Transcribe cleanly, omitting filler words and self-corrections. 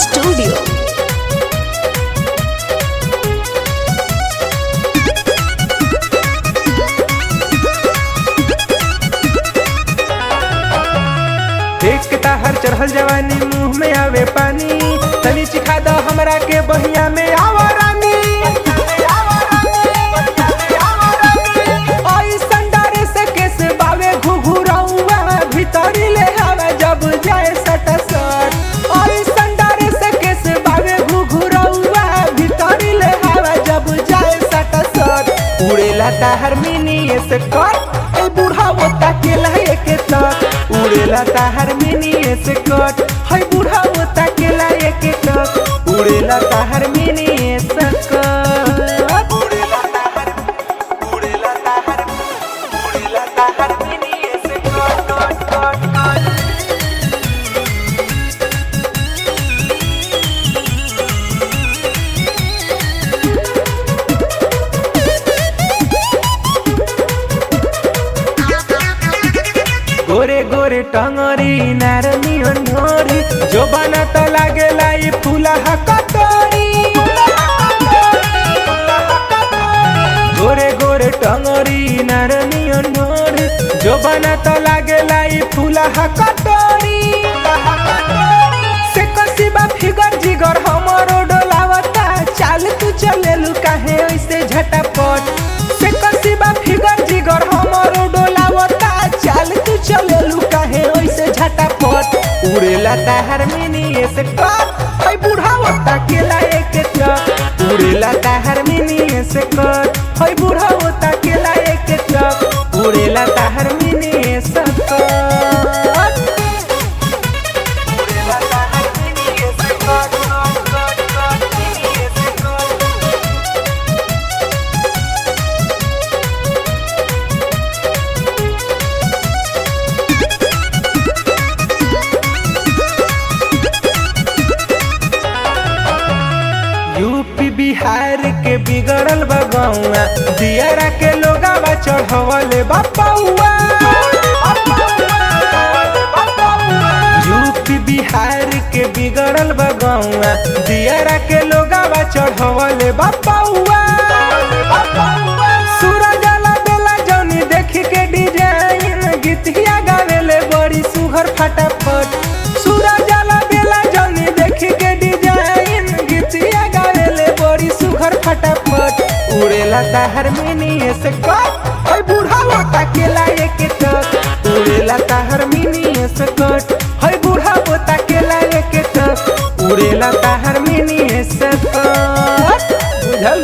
Studio. देख के ताहर चढ़ल जवानी मुंह में आवे पानी, तनी चिखा दो हमरा के बहिया में आवा रानी। ऐसन डरे से केस बावे घुघुरौआ, भीतरी ले आवे जब जाए सट सट। ऐसन डरे से केस बावे घुघुरौआ, भीतरी ले आवे जब जाए सट सट। उड़ेला ताहर मिनी से कर ए बूढ़ा वो ताकेला एके तक। उड़ेला ताहर मिनी से कट है बूढ़ा वो ताकेला एके तक। उड़ेला ताहर मिनी से कट। उड़ेला ताहर मिनी से कट कट कट कट। गोरे गोरे टंगरी नारनी अंधोरी, जो बना तो लागेला ई फूला कटोरी। गोरे गोरे टंगरी नारनी अंधोरी, जो बना तो लागेला ई फूला कटोरी। से कसीबा फिगर जिगर हमरो डोलावता, चाल तू चलेलू काहे ऐसे झटापट। से कसीबा फिगर जिगर हमरो डोलावता, चाल तू चलेलू काहे ऐसे झटापट। उड़ेला ताहर मिनी से कट है बूढ़ा वता केला एके टक। उड़ेला ताहर मिनी से कट है बूढ़ा वता केला एके टक। उड़ेला ताहर मिनी से कट। उड़ेला ताहर मिनी से कट कट कट कट मिनी से कट। यूपी बिहार के बिगड़ल बगौआ, दियारा के लोगावा चढ़वले बापौआ। यूपी बिहार के बिगड़ल बगौआ, दियारा के लोगावा चढ़वले बापौआ। सूरज ला बेला जौनी देख के डिजाइन, गीतिया गावेले बड़ी सुघर फटाफट। सूरज ला बेला जौनी देख के डिजाइन, गीतिया गावेले बड़ी सुघर फटाफट। उड़ेला ताहर मिनी से कट है बूढ़ा वता केला एके टक। उड़ेला ताहर मिनी से कट है बूढ़ा वता केला एके टक। उड़ेला ताहर मिनी से कट। बुझल।